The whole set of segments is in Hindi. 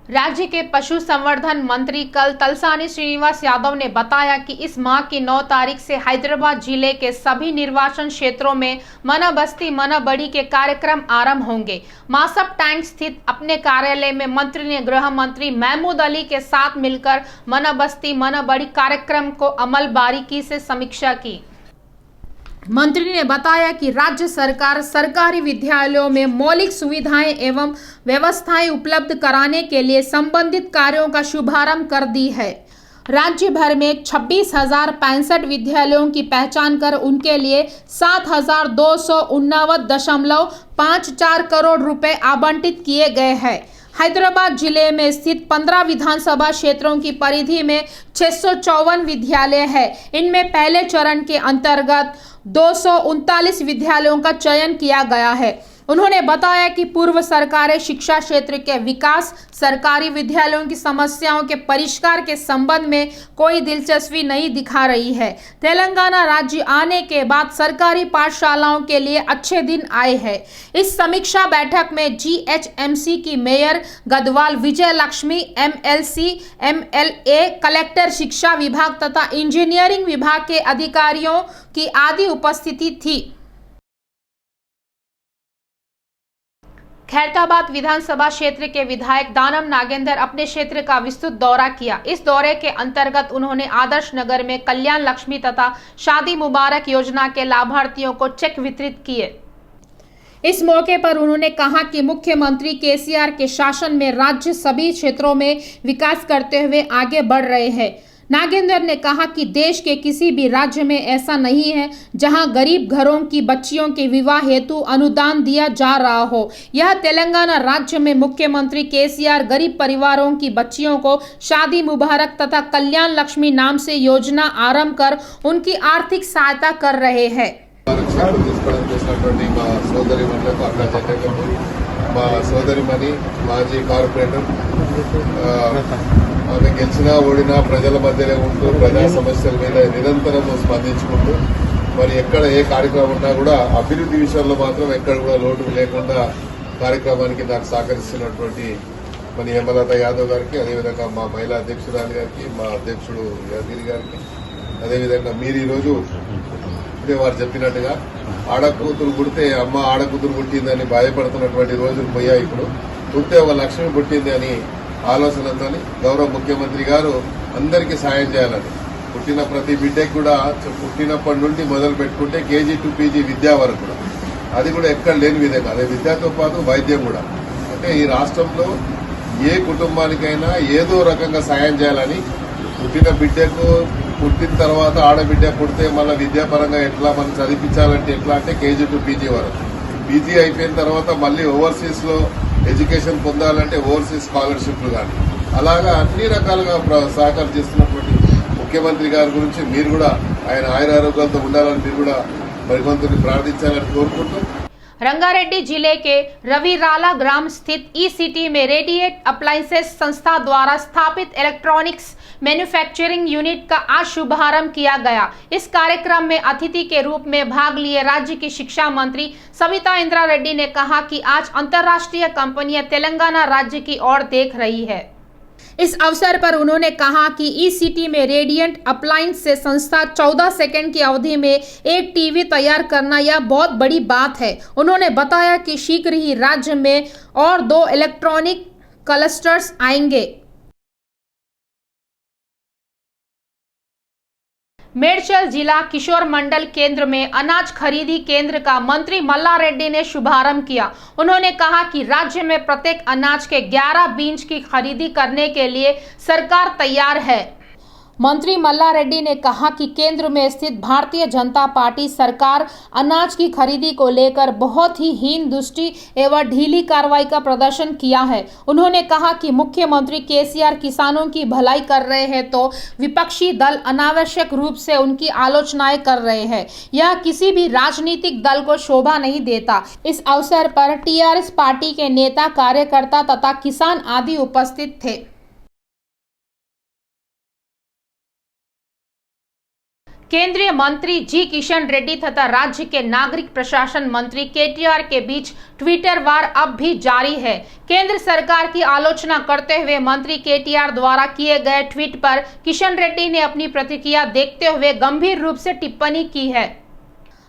राज्य के पशु संवर्धन मंत्री कल तलसानी श्रीनिवास यादव ने बताया कि इस माह की 9 तारीख से हैदराबाद जिले के सभी निर्वाचन क्षेत्रों में मना बस्ती मना बड़ी के कार्यक्रम आरंभ होंगे। मासप टैंक स्थित अपने कार्यालय में मंत्री ने गृह मंत्री महमूद अली के साथ मिलकर मना बस्ती मना बड़ी कार्यक्रम को अमल बारीकी से समीक्षा की। मंत्री ने बताया कि राज्य सरकार सरकारी विद्यालयों में मौलिक सुविधाएं एवं व्यवस्थाएं उपलब्ध कराने के लिए संबंधित कार्यों का शुभारंभ कर दी है। राज्य भर में 26,065 विद्यालयों की पहचान कर उनके लिए 7,289.54 करोड़ रुपए आवंटित किए गए हैं। हैदराबाद जिले में स्थित 15 विधानसभा क्षेत्रों की परिधि में 654 विद्यालय है। इनमें पहले चरण के अंतर्गत 239 विद्यालयों का चयन किया गया है। उन्होंने बताया कि पूर्व सरकारें शिक्षा क्षेत्र के विकास, सरकारी विद्यालयों की समस्याओं के परिष्कार के संबंध में कोई दिलचस्पी नहीं दिखा रही है। तेलंगाना राज्य आने के बाद सरकारी पाठशालाओं के लिए अच्छे दिन आए हैं। इस समीक्षा बैठक में जीएचएमसी की मेयर गदवाल विजय लक्ष्मी, एमएलसी, एमएलए, कलेक्टर, शिक्षा विभाग तथा इंजीनियरिंग विभाग के अधिकारियों की आदि उपस्थिति थी। खैरताबाद विधानसभा क्षेत्र के विधायक दानम नागेंद्र अपने क्षेत्र का विस्तृत दौरा किया। इस दौरे के अंतर्गत उन्होंने आदर्श नगर में कल्याण लक्ष्मी तथा शादी मुबारक योजना के लाभार्थियों को चेक वितरित किए। इस मौके पर उन्होंने कहा कि मुख्यमंत्री केसीआर के शासन में राज्य सभी क्षेत्रों में विकास करते हुए आगे बढ़ रहे हैं। नागेंद्र ने कहा कि देश के किसी भी राज्य में ऐसा नहीं है जहां गरीब घरों की बच्चियों के विवाह हेतु अनुदान दिया जा रहा हो। यह तेलंगाना राज्य में मुख्यमंत्री केसीआर गरीब परिवारों की बच्चियों को शादी मुबारक तथा कल्याण लक्ष्मी नाम से योजना आरंभ कर उनकी आर्थिक सहायता कर रहे हैं। ఆమె గెలిచినా ఓడినా ప్రజల మధ్యలో ఉంటూ ప్రజా సమస్యల మీద నిరంతరం స్పందించుకుంటూ మరి ఎక్కడ ఏ కార్యక్రమం ఉన్నా కూడా అభివృద్ధి విషయంలో మాత్రం ఎక్కడ కూడా లోటు లేకుండా కార్యక్రమానికి నాకు సహకరిస్తున్నటువంటి మన హేమలత యాదవ్ గారికి, అదేవిధంగా మా మహిళా అధ్యక్షురాలు గారికి, మా అధ్యక్షుడు యాదగిరి గారికి, అదేవిధంగా మీరు ఈరోజు ఇప్పుడే వారు చెప్పినట్టుగా ఆడకూతురు పుడితే అమ్మ ఆడకూతురు పుట్టిందని బాధపడుతున్నటువంటి రోజులు పోయాయి. ఇప్పుడు పుట్టే ఒక లక్ష్మి పుట్టింది అని ఆలోచనతో గౌరవ ముఖ్యమంత్రి గారు అందరికీ సాయం చేయాలని, పుట్టిన ప్రతి బిడ్డకి కూడా పుట్టినప్పటి నుండి మొదలు పెట్టుకుంటే కేజీ టు పీజీ విద్య వరకు కూడా అది కూడా ఎక్కడ లేని విధంగా, అదే విద్యతో పాటు వైద్యం కూడా, అంటే ఈ రాష్ట్రంలో ఏ కుటుంబానికైనా ఏదో రకంగా సాయం చేయాలని, పుట్టిన బిడ్డకు పుట్టిన తర్వాత ఆడబిడ్డ పుడితే మళ్ళీ విద్యాపరంగా ఎట్లా మనం చదివించాలంటే ఎట్లా అంటే కేజీ టు పీజీ వరకు, పీజీ అయిపోయిన తర్వాత మళ్ళీ ఓవర్సీస్ లో ఎడ్యుకేషన్ పొందాలంటే ఓవర్సీస్ స్కాలర్షిప్లు కానీ అలాగా అన్ని రకాలుగా సహకారం చేస్తున్నటువంటి ముఖ్యమంత్రి గారి గురించి మీరు కూడా ఆయన ఆయురారోగ్యాలతో ఉండాలని మీరు కూడా మరికొంతని ప్రార్థించాలని కోరుకుంటూ रंगारेड्डी जिले के रविराला ग्राम स्थित ई-सिटी में रेडिएट अप्लायंसेस संस्था द्वारा स्थापित इलेक्ट्रॉनिक्स मैन्युफैक्चरिंग यूनिट का आज शुभारंभ किया गया। इस कार्यक्रम में अतिथि के रूप में भाग लिए राज्य की शिक्षा मंत्री सविता इंद्रा रेड्डी ने कहा कि आज अंतर्राष्ट्रीय कंपनियां तेलंगाना राज्य की ओर देख रही है। इस अवसर पर उन्होंने कहा कि ई-सिटी में रेडिएंट अप्लायंस से संस्था 14 सेकंड की अवधि में एक टीवी तैयार करना यह बहुत बड़ी बात है। उन्होंने बताया कि शीघ्र ही राज्य में और 2 इलेक्ट्रॉनिक क्लस्टर्स आएंगे। मेडचल जिला किशोर मंडल केंद्र में अनाज खरीदी केंद्र का मंत्री मल्ला रेड्डी ने शुभारंभ किया। उन्होंने कहा कि राज्य में प्रत्येक अनाज के 11 बीज की खरीदी करने के लिए सरकार तैयार है। मंत्री मल्ला रेड्डी ने कहा कि केंद्र में स्थित भारतीय जनता पार्टी सरकार अनाज की खरीदी को लेकर बहुत ही हीन दृष्टि एवं ढीली कार्रवाई का प्रदर्शन किया है। उन्होंने कहा कि मुख्यमंत्री केसीआर किसानों की भलाई कर रहे हैं तो विपक्षी दल अनावश्यक रूप से उनकी आलोचनाएं कर रहे हैं। यह किसी भी राजनीतिक दल को शोभा नहीं देता। इस अवसर पर टीआरएस पार्टी के नेता, कार्यकर्ता तथा किसान आदि उपस्थित थे। केंद्रीय मंत्री जी किशन रेड्डी तथा राज्य के नागरिक प्रशासन मंत्री केटीआर के बीच ट्विटर वार अब भी जारी है। केंद्र सरकार की आलोचना करते हुए मंत्री केटीआर द्वारा किए गए ट्वीट पर किशन रेड्डी ने अपनी प्रतिक्रिया देखते हुए गंभीर रूप से टिप्पणी की है।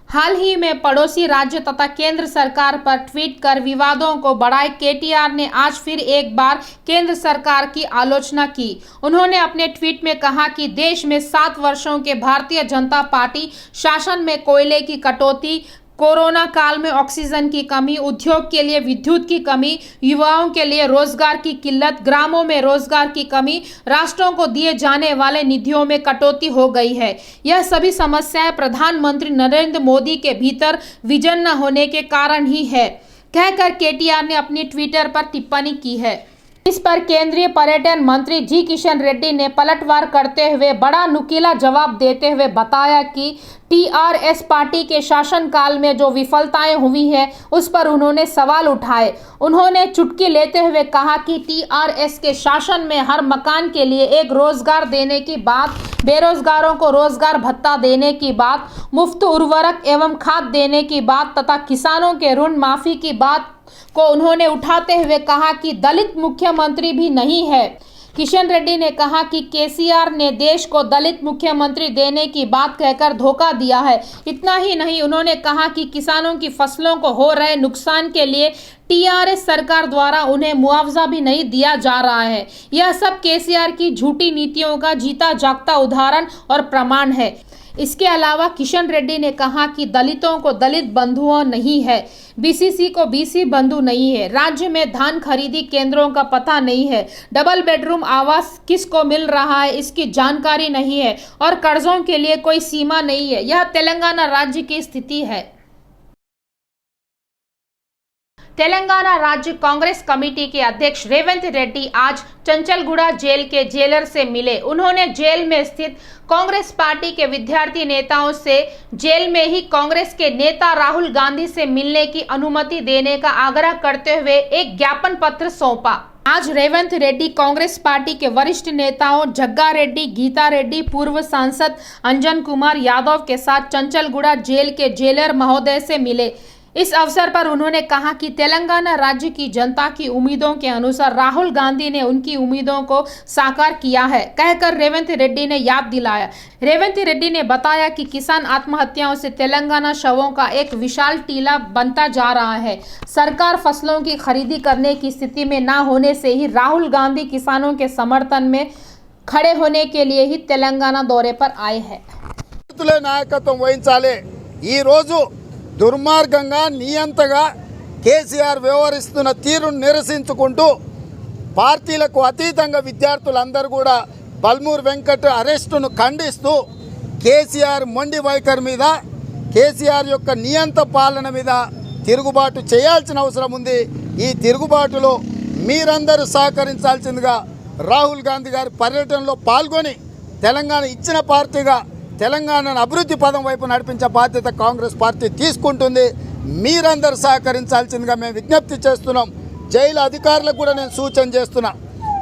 हाल ही में पड़ोसी राज्य तथा केंद्र सरकार पर ट्वीट कर विवादों को बढ़ाए केटीआर ने आज फिर एक बार केंद्र सरकार की आलोचना की। उन्होंने अपने ट्वीट में कहा कि देश में 7 वर्षों के भारतीय जनता पार्टी शासन में कोयले की कटौती, कोरोना काल में ऑक्सीजन की कमी, उद्योग के लिए विद्युत की कमी, युवाओं के लिए रोजगार की किल्लत, ग्रामों में रोजगार की कमी, राष्ट्रों को दिए जाने वाले निधियों में कटौती हो गई है। यह सभी समस्याएं प्रधानमंत्री नरेंद्र मोदी के भीतर विजन न होने के कारण ही है, कहकर केटीआर ने अपनी ट्विटर पर टिप्पणी की है। इस पर केंद्रीय पर्यटन मंत्री जी किशन रेड्डी ने पलटवार करते हुए बड़ा नुकीला जवाब देते हुए बताया कि टीआरएस पार्टी के शासनकाल में जो विफलताएं हुई हैं उस पर उन्होंने सवाल उठाए। उन्होंने चुटकी लेते हुए कहा कि टीआरएस के शासन में हर मकान के लिए एक रोजगार देने की बात, बेरोजगारों को रोजगार भत्ता देने की बात, मुफ्त उर्वरक एवं खाद देने की बात तथा किसानों के ऋण माफी की बात को उन्होंने उठाते हुए कहा कि दलित मुख्यमंत्री भी नहीं है। किशन रेड्डी ने कहा कि केसीआर ने देश को दलित मुख्यमंत्री देने की बात कहकर धोखा दिया है। इतना ही नहीं, उन्होंने कहा कि किसानों की फसलों को हो रहे नुकसान के लिए टीआरएस सरकार द्वारा उन्हें मुआवजा भी नहीं दिया जा रहा है। यह सब केसीआर की झूठी नीतियों का जीता जागता उदाहरण और प्रमाण है। इसके अलावा किशन रेड्डी ने कहा कि दलितों को दलित बंधुओं नहीं है, बीसीसी को बीसी बंधु नहीं है, राज्य में धान खरीदी केंद्रों का पता नहीं है, डबल बेडरूम आवास किसको मिल रहा है इसकी जानकारी नहीं है और कर्जों के लिए कोई सीमा नहीं है। यह तेलंगाना राज्य की स्थिति है। तेलंगाना राज्य कांग्रेस कमेटी के अध्यक्ष रेवंत रेड्डी आज चंचलगुड़ा जेल के जेलर से मिले। उन्होंने जेल में स्थित कांग्रेस पार्टी के विद्यार्थी नेताओं से जेल में ही कांग्रेस के नेता राहुल गांधी से मिलने की अनुमति देने का आग्रह करते हुए एक ज्ञापन पत्र सौंपा। आज रेवंत रेड्डी कांग्रेस पार्टी के वरिष्ठ नेताओं जग्गा रेड्डी, गीता रेड्डी, पूर्व सांसद अंजन कुमार यादव के साथ चंचलगुड़ा जेल के जेलर महोदय से मिले। इस अवसर पर उन्होंने कहा कि तेलंगाना राज्य की जनता की उम्मीदों के अनुसार राहुल गांधी ने उनकी उम्मीदों को साकार किया है, कहकर रेवंत रेड्डी ने याद दिलाया। रेवंत रेड्डी ने बताया कि किसान आत्महत्याओं से तेलंगाना शवों का एक विशाल टीला बनता जा रहा है। सरकार फसलों की खरीदी करने की स्थिति में न होने से ही राहुल गांधी किसानों के समर्थन में खड़े होने के लिए ही तेलंगाना दौरे पर आए हैं। నాయకత్వం వహించాలి। ఈ రోజు దుర్మార్గంగా నియంతగా కేసీఆర్ వ్యవహరిస్తున్న తీరును నిరసించుకుంటూ పార్టీలకు అతీతంగా విద్యార్థులందరూ కూడా బల్మూర్ వెంకట్ అరెస్టును ఖండిస్తూ కేసీఆర్ మొండి వైఖరి మీద, కేసీఆర్ యొక్క నియంత పాలన మీద తిరుగుబాటు చేయాల్సిన అవసరం ఉంది। ఈ తిరుగుబాటులో మీరందరూ సహకరించాల్సిందిగా రాహుల్ గాంధీ గారి పర్యటనలో పాల్గొని తెలంగాణ ఇచ్చిన పార్టీగా తెలంగాణను అభివృద్ధి పదం వైపు నడిపించే బాధ్యత కాంగ్రెస్ పార్టీ తీసుకుంటుంది। మీరందరూ సహకరించాల్సిందిగా మేము విజ్ఞప్తి చేస్తున్నాం। జైలు అధికారులకు కూడా నేను సూచన చేస్తున్నా,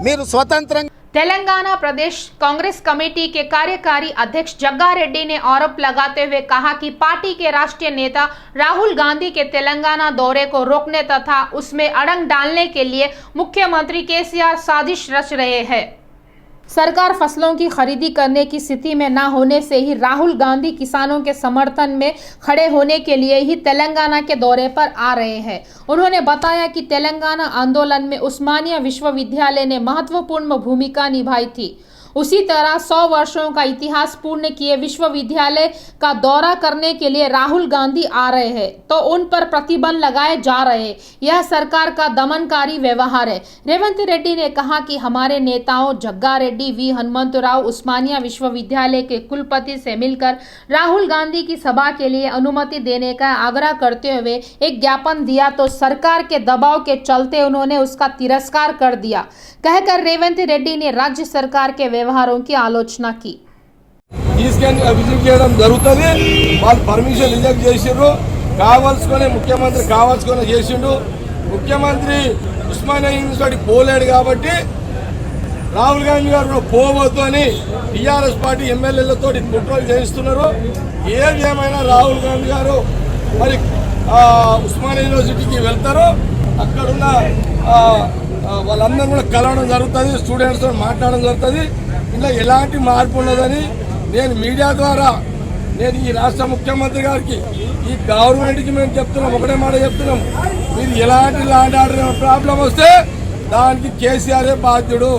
మీరు స్వతంత్రంగా। तेलंगाना प्रदेश कांग्रेस कमेटी के कार्यकारी अध्यक्ष जग्गा रेड्डी ने आरोप लगाते हुए कहा कि पार्टी के राष्ट्रीय नेता राहुल गांधी के तेलंगाना दौरे को रोकने तथा उसमें अड़ंग डालने के लिए मुख्यमंत्री केसीआर साजिश रच रहे हैं। सरकार फसलों की खरीदी करने की स्थिति में न होने से ही राहुल गांधी किसानों के समर्थन में खड़े होने के लिए ही तेलंगाना के दौरे पर आ रहे हैं। उन्होंने बताया कि तेलंगाना आंदोलन में उस्मानिया विश्वविद्यालय ने महत्वपूर्ण भूमिका निभाई थी। उसी तरह 100 वर्षों का इतिहास पूर्ण किए विश्वविद्यालय का दौरा करने के लिए राहुल गांधी आ रहे हैं तो उन पर प्रतिबंध लगाए जा रहे हैं। यह सरकार का दमनकारी व्यवहार है। रेवंत रेड्डी ने कहा कि हमारे नेताओं जग्गा रेड्डी, वी हनुमंतराव उस्मानिया विश्वविद्यालय के कुलपति से मिलकर राहुल गांधी की सभा के लिए अनुमति देने का आग्रह करते हुए एक ज्ञापन दिया तो सरकार के दबाव के चलते उन्होंने उसका तिरस्कार कर दिया, कहकर रेवंत रेड्डी ने राज्य सरकार के వ్యవహారం की ఆలోచన की। తీసుకొని విజిట్ చేయడం జరుగుతుంది। వాళ్ళు పర్మిషన్ రిజెక్ట్ చేసిర్రు, కావాల్సుకొని ముఖ్యమంత్రి కావాల్సుకొని చేసిండు। ముఖ్యమంత్రి ఉస్మానియా యూనివర్సిటీ పోలేడు కాబట్టి రాహుల్ గాంధీ గారు పోవద్దు అని టీఆర్ఎస్ పార్టీ ఎమ్మెల్యేలతో కుట్రలు చేయిస్తున్నారు. ఏది ఏమైనా రాహుల్ గాంధీ గారు మరి ఉస్మానియా యూనివర్సిటీకి వెళ్తారు. అక్కడున్న వాళ్ళందరూ కూడా కలవడం జరుగుతుంది, స్టూడెంట్స్తో మాట్లాడడం జరుగుతుంది. ఇలా ఎలాంటి మార్పు ఉన్నదని నేను మీడియా ద్వారా నేను ఈ రాష్ట్ర ముఖ్యమంత్రి గారికి, ఈ గవర్నమెంట్కి మేము చెప్తున్నాం, ఒకటే మాట చెప్తున్నాం, మీరు ఎలాంటి ల్యాండ్ ఆర్డర్ ప్రాబ్లం వస్తే దానికి కేసీఆరే బాధ్యుడు,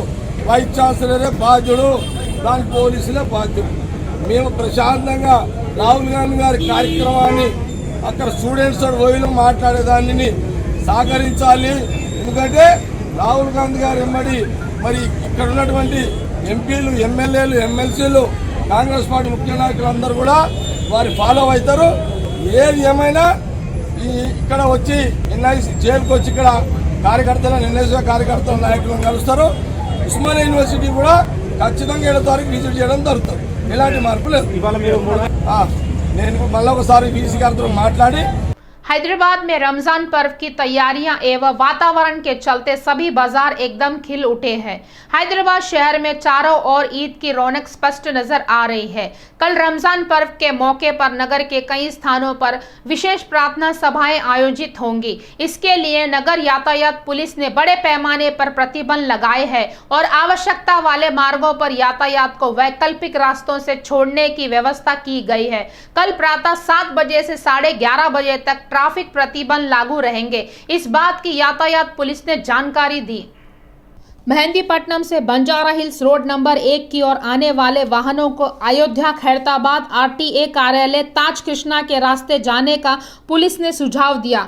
వైస్ ఛాన్సలరే బాధ్యుడు, దానికి పోలీసులే బాధ్యుడు. మేము ప్రశాంతంగా రాహుల్ గాంధీ గారి కార్యక్రమాన్ని అక్కడ స్టూడెంట్స్ పోయిలో మాట్లాడేదాన్ని సహకరించాలి. ఎందుకంటే రాహుల్ గాంధీ గారు ఎమ్మడి మరి ఇక్కడ ఉన్నటువంటి ఎంపీలు, ఎమ్మెల్యేలు, ఎమ్మెల్సీలు, కాంగ్రెస్ పార్టీ ముఖ్య నాయకులు అందరూ కూడా వారి ఫాలో అవుతారు. ఏది ఏమైనా ఇక్కడ వచ్చి ఎన్ఐసి జైలుకి వచ్చి ఇక్కడ కార్యకర్తలను, ఎన్ఐసి కార్యకర్తల నాయకులను కలుస్తారు. ఉస్మానియా యూనివర్సిటీ కూడా ఖచ్చితంగా 7వ తారీఖు విజిట్ చేయడం జరుగుతుంది. ఎలాంటి మార్పు లేదు. నేను మళ్ళీ ఒకసారి వీసీ గారితో మాట్లాడి हैदराबाद में रमजान पर्व की तैयारियां एवं वातावरण के चलते सभी बाजार एकदम खिल उठे हैं। हैदराबाद शहर में चारों ओर ईद की रौनक स्पष्ट नजर आ रही है। कल रमजान पर्व के मौके पर नगर के कई स्थानों पर विशेष प्रार्थना सभाएं आयोजित होंगी। इसके लिए नगर यातायात पुलिस ने बड़े पैमाने पर प्रतिबंध लगाए हैं और आवश्यकता वाले मार्गों पर यातायात को वैकल्पिक रास्तों से छोड़ने की व्यवस्था की गई है। कल प्रातः 7 बजे से 11:30 बजे तक ट्रैफिक प्रतिबंध लागू रहेंगे। इस बात की यातायात पुलिस ने जानकारी दी। मेहंदीपट्टनम से बंजारा हिल्स रोड नंबर 1 की ओर आने वाले वाहनों को अयोध्या खैरताबाद आरटीए कार्यालय ताज कृष्णा के रास्ते जाने का पुलिस ने सुझाव दिया।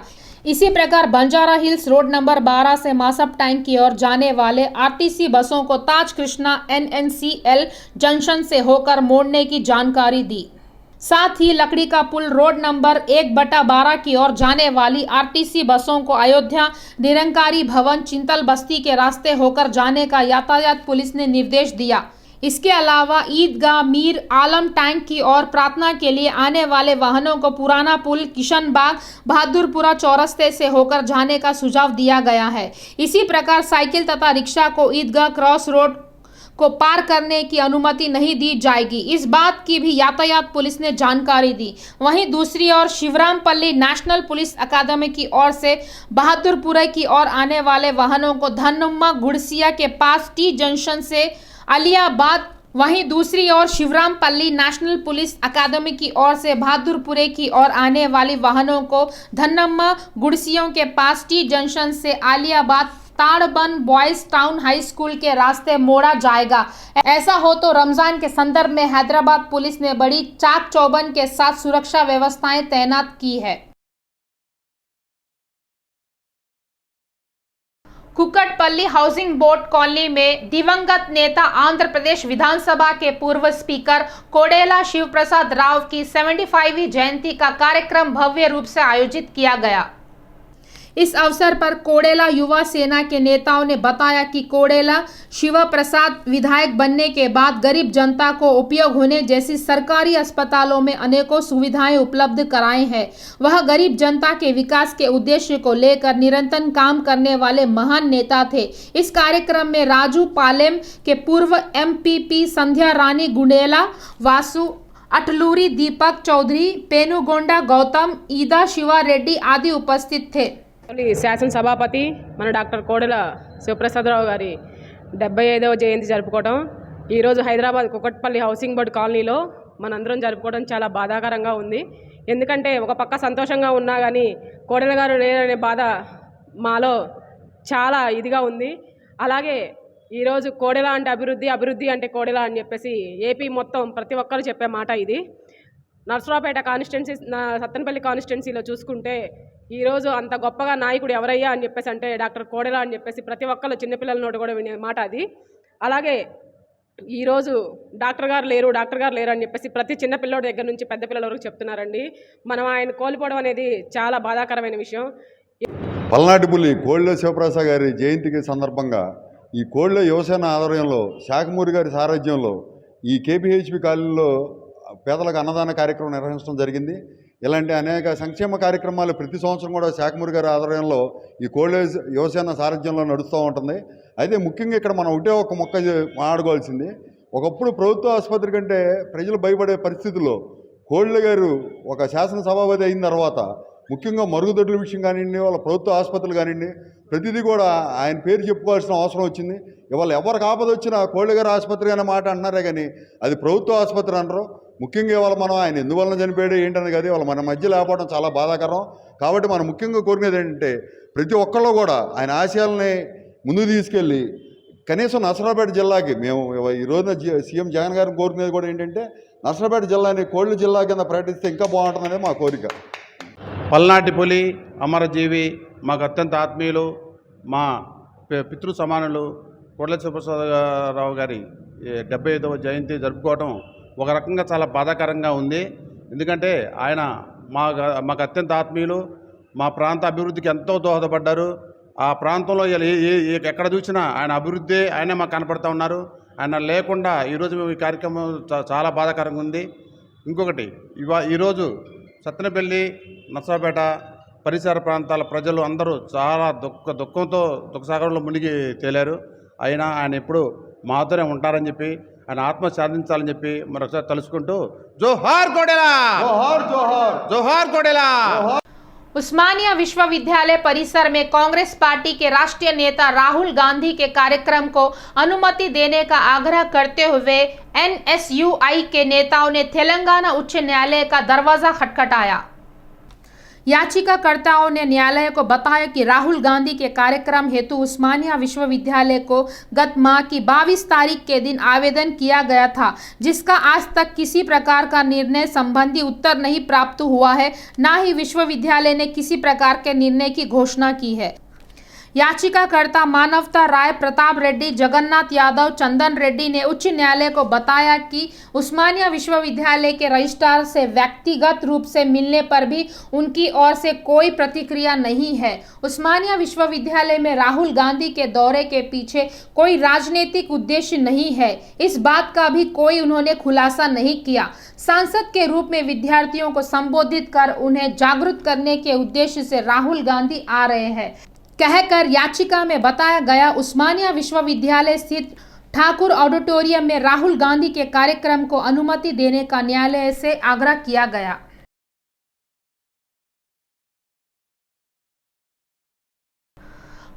इसी प्रकार बंजारा हिल्स रोड नंबर 12 से मासप टैंक की ओर जाने वाले आरटीसी बसों को ताज कृष्णा NNCL जंक्शन से होकर मोड़ने की जानकारी दी। साथ ही लकड़ी का पुल रोड नंबर 1/12 की ओर जाने वाली आरटीसी बसों को अयोध्या निरंकारी भवन चिंतल बस्ती के रास्ते होकर जाने का यातायात पुलिस ने निर्देश दिया। इसके अलावा ईदगाह मीर आलम टैंक की ओर प्रार्थना के लिए आने वाले वाहनों को पुराना पुल किशन बाग बहादुरपुरा चौरस्ते से होकर जाने का सुझाव दिया गया है। इसी प्रकार साइकिल तथा रिक्शा को ईदगाह क्रॉस रोड को पार करने की अनुमति नहीं दी जाएगी। इस बात की भी यातायात पुलिस ने जानकारी दी। वहीं दूसरी ओर शिवरामपल्ली नेशनल पुलिस अकादमी की ओर से बहादुरपुरा की ओर आने वाले वाहनों को धनुम्मा गुड़सिया के पास टी जंक्शन से अलियाबाद, वहीं दूसरी ओर शिवरामपल्ली नेशनल पुलिस अकादमी की ओर से बहादुरपुरे की ओर आने वाली वाहनों को धनम्मा गुड़सियों के पास टी जंक्शन से Aliyabad ताड़बन boys town high school के रास्ते मोड़ा जाएगा। ऐसा हो तो रमजान के संदर्भ में हैदराबाद पुलिस ने बड़ी चाक चौबंद के साथ सुरक्षा व्यवस्थाएं तैनात की है। कुक्कटपल्ली हाउसिंग बोर्ड कॉलोनी में दिवंगत नेता आंध्र प्रदेश विधानसभा के पूर्व स्पीकर कोडेला शिव प्रसाद राव की 75वीं जयंती का कार्यक्रम भव्य रूप से आयोजित किया गया। इस अवसर पर कोडेला युवा सेना के नेताओं ने बताया कि कोडेला शिव प्रसाद विधायक बनने के बाद गरीब जनता को उपयोग होने जैसी सरकारी अस्पतालों में अनेकों सुविधाएं उपलब्ध कराए हैं। वह गरीब जनता के विकास के उद्देश्य को लेकर निरंतर काम करने वाले महान नेता थे। इस कार्यक्रम में राजू पालेम के पूर्व MPP संध्या रानी गुंडेला, वासु अटलूरी, दीपक चौधरी, पेनुगोंडा गौतम, ईदा शिवा रेड्डी आदि उपस्थित थे। శాసనసభాపతి మన డాక్టర్ కోడెల శివప్రసాదరావు గారి 75వ జయంతి జరుపుకోవడం ఈరోజు హైదరాబాద్ కుక్కట్పల్లి హౌసింగ్ బోర్డు కాలనీలో మనందరం జరుపుకోవడం చాలా బాధాకరంగా ఉంది. ఎందుకంటే ఒక పక్క సంతోషంగా ఉన్నా కానీ కోడెల గారు లేరనే బాధ మాలో చాలా ఇదిగా ఉంది. అలాగే ఈరోజు కోడెల అంటే అభివృద్ధి, అభివృద్ధి అంటే కోడెల అని చెప్పేసి ఏపీ మొత్తం ప్రతి ఒక్కరు చెప్పే మాట ఇది. నర్సరావుపేట కాన్స్టిట్యున్సీ, సత్తెనపల్లి కాన్స్టిట్యున్సీలో చూసుకుంటే ఈరోజు అంత గొప్పగా నాయకుడు ఎవరయ్యా అని చెప్పేసి అంటే డాక్టర్ కోడెల అని చెప్పేసి ప్రతి ఒక్కరు చిన్నపిల్లల నోటి కూడా వినే మాట అది. అలాగే ఈరోజు డాక్టర్ గారు లేరు అని చెప్పేసి ప్రతి చిన్నపిల్లడి దగ్గర నుంచి పెద్ద పిల్లల వరకు చెప్తున్నారండి. మనం ఆయన కోల్పోవడం అనేది చాలా బాధాకరమైన విషయం. పల్నాటిపల్లి కోళ్ళ శివప్రసాద్ గారి జయంతికి సందర్భంగా ఈ కోళ్ళ యువసేన ఆధ్వర్యంలో శాఖమూరి గారి సారథ్యంలో ఈ KPHP కాలనీలో పేదలకు అన్నదాన కార్యక్రమం నిర్వహించడం జరిగింది. ఇలాంటి అనేక సంక్షేమ కార్యక్రమాలు ప్రతి సంవత్సరం కూడా శాఖమూరి గారి ఆధ్వర్యంలో ఈ కోళ్ళ యువసేన సారథ్యంలో నడుస్తూ ఉంటుంది. అయితే ముఖ్యంగా ఇక్కడ మనం ఒకటే ఒక మొక్క మాట్లాడుకోవాల్సింది, ఒకప్పుడు ప్రభుత్వ ఆసుపత్రి కంటే ప్రజలు భయపడే పరిస్థితుల్లో కోళ్ళ గారు ఒక శాసనసభాపతి అయిన తర్వాత ముఖ్యంగా మరుగుదొడ్ల విషయం కానివ్వండి, వాళ్ళ ప్రభుత్వ ఆసుపత్రులు కానివ్వండి, ప్రతిదీ కూడా ఆయన పేరు చెప్పుకోవాల్సిన అవసరం వచ్చింది. ఇవాళ ఎవరికి ఆపద వచ్చినా కోళ్ళ గారు ఆసుపత్రి అనే మాట అంటున్నారే కానీ అది ప్రభుత్వ ఆసుపత్రి అంటారు. ముఖ్యంగా ఇవాళ మనం ఆయన ఎందువలన చనిపోయాడు ఏంటని కదా ఇవాళ మన మధ్య లేకపోవడం చాలా బాధాకరం. కాబట్టి మనం ముఖ్యంగా కోరుకునేది ఏంటంటే ప్రతి ఒక్కళ్ళు కూడా ఆయన ఆశయాలని ముందుకు తీసుకెళ్ళి కనీసం నర్సరావుపేట జిల్లాకి మేము ఈ రోజున సీఎం జగన్ గారిని కోరుకునేది కూడా ఏంటంటే నర్సరావుపేట జిల్లాని కోళ్ళ జిల్లా కింద ప్రకటిస్తే ఇంకా బాగుంటుందనేది మా కోరిక. పల్నాటి పులి అమరజీవి మాకు అత్యంత ఆత్మీయులు, మా పితృ సమానులు కోడెల శివప్రసాదరావు గారి 75వ జయంతి జరుపుకోవడం ఒక రకంగా చాలా బాధాకరంగా ఉంది. ఎందుకంటే ఆయన మాకు అత్యంత ఆత్మీయులు, మా ప్రాంత అభివృద్ధికి ఎంతో దోహదపడ్డారు. ఆ ప్రాంతంలో ఎక్కడ చూసినా ఆయన అభివృద్ధి ఆయనే మాకు కనపడుతూ ఉన్నారు. ఆయన లేకుండా ఈరోజు మేము ఈ కార్యక్రమం చాలా బాధాకరంగా ఉంది. ఇంకొకటి ఈరోజు సత్తెనపల్లి, నర్సరావుపేట పరిసర ప్రాంతాల ప్రజలు అందరూ చాలా దుఃఖంతో దుఃఖసాగరంలో మునిగి తేలారు. అయినా ఆయన ఎప్పుడు మాతోనే ఉంటారని చెప్పి, ఆయన ఆత్మ సాధించాలని చెప్పి మరొకసారి తలుచుకుంటూ జోహార్ కోడెలా, జోహార్ జోహార్ జోహార్ కోడెలా. उस्मानिया विश्वविद्यालय परिसर में कांग्रेस पार्टी के राष्ट्रीय नेता राहुल गांधी के कार्यक्रम को अनुमति देने का आग्रह करते हुए एनएसयूआई के नेताओं ने तेलंगाना उच्च न्यायालय का दरवाजा खटखटाया। याचिकाकर्ताओं ने न्यायालय को बताया कि राहुल गांधी के कार्यक्रम हेतु उस्मानिया विश्वविद्यालय को गत माह की 22 तारीख के दिन आवेदन किया गया था, जिसका आज तक किसी प्रकार का निर्णय संबंधी उत्तर नहीं प्राप्त हुआ है। न ही विश्वविद्यालय ने किसी प्रकार के निर्णय की घोषणा की है। याचिकाकर्ता मानवता राय, प्रताप रेड्डी, जगन्नाथ यादव, चंदन रेड्डी ने उच्च न्यायालय को बताया कि उस्मानिया विश्वविद्यालय के रजिस्ट्रार से व्यक्तिगत रूप से मिलने पर भी उनकी ओर से कोई प्रतिक्रिया नहीं है। उस्मानिया विश्वविद्यालय में राहुल गांधी के दौरे के पीछे कोई राजनीतिक उद्देश्य नहीं है, इस बात का भी कोई उन्होंने खुलासा नहीं किया। सांसद के रूप में विद्यार्थियों को संबोधित कर उन्हें जागरूक करने के उद्देश्य से राहुल गांधी आ रहे हैं कहकर याचिका में बताया गया। उस्मानिया विश्वविद्यालय स्थित ठाकुर ऑडिटोरियम में राहुल गांधी के कार्यक्रम को अनुमति देने का न्यायालय से आग्रह किया गया।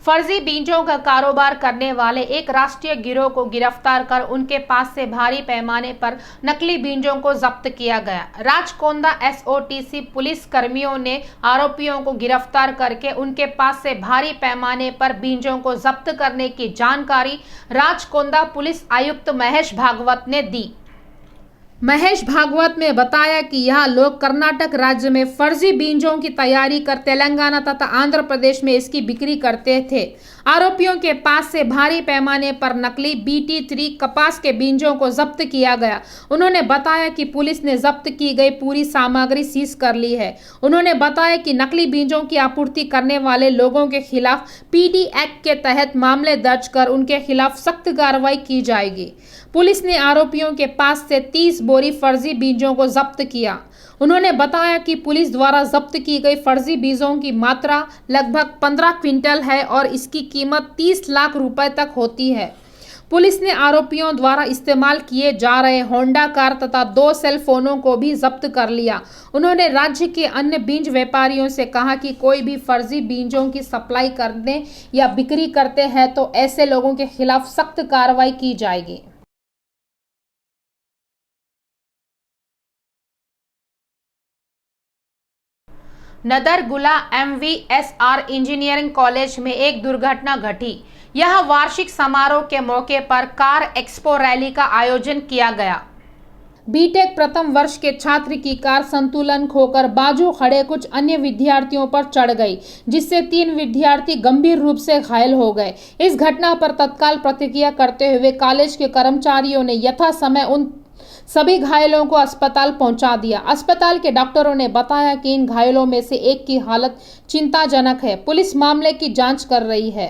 फर्जी बीजों का कारोबार करने वाले एक राष्ट्रीय गिरोह को गिरफ्तार कर उनके पास से भारी पैमाने पर नकली बीजों को जब्त किया गया। राजकोंदा एसओटीसी पुलिस कर्मियों ने आरोपियों को गिरफ्तार करके उनके पास से भारी पैमाने पर बीजों को जब्त करने की जानकारी राजकोंदा पुलिस आयुक्त महेश भागवत ने दी। महेश भागवत ने बताया कि यह लोग कर्नाटक राज्य में फर्जी बीजों की तैयारी कर तेलंगाना तथा आंध्र प्रदेश में इसकी बिक्री करते थे। आरोपियों के पास से भारी पैमाने पर नकली BT3 कपास के बीजों को जब्त किया गया। उन्होंने बताया कि पुलिस ने जब्त की गई पूरी सामग्री सीज कर ली है। उन्होंने बताया कि नकली बीजों की आपूर्ति करने वाले लोगों के खिलाफ PD एक्ट के तहत मामले दर्ज कर उनके खिलाफ सख्त कार्रवाई की जाएगी। पुलिस ने आरोपियों के पास से 30 बोरी फर्जी बीजों को जब्त किया। उन्होंने बताया कि पुलिस द्वारा जब्त की गई फर्जी बीजों की मात्रा लगभग 15 क्विंटल है और इसकी कीमत 30 लाख रुपए तक होती है। पुलिस ने आरोपियों द्वारा इस्तेमाल किए जा रहे होंडा कार तथा 2 सेल फोनों को भी जब्त कर लिया। उन्होंने राज्य के अन्य बीज व्यापारियों से कहा कि कोई भी फर्जी बीजों की सप्लाई करने या बिक्री करते हैं तो ऐसे लोगों के खिलाफ सख्त कार्रवाई की जाएगी। नदरगुला MVSR इंजीनियरिंग कॉलेज में एक दुर्घटना घटी। यह वार्षिक समारोह के मौके पर कार एक्सपो रैली का आयोजन किया गया। बीटेक प्रथम वर्ष के छात्र की कार संतुलन खोकर बाजू खड़े कुछ अन्य विद्यार्थियों पर चढ़ गई, जिससे 3 विद्यार्थी गंभीर रूप से घायल हो गए। इस घटना पर तत्काल प्रतिक्रिया करते हुए कॉलेज के कर्मचारियों ने यथा समय उन सभी घायलों को अस्पताल पहुंचा दिया। अस्पताल के डॉक्टरों ने बताया कि इन घायलों में से एक की हालत चिंताजनक है। पुलिस मामले की जांच कर रही है।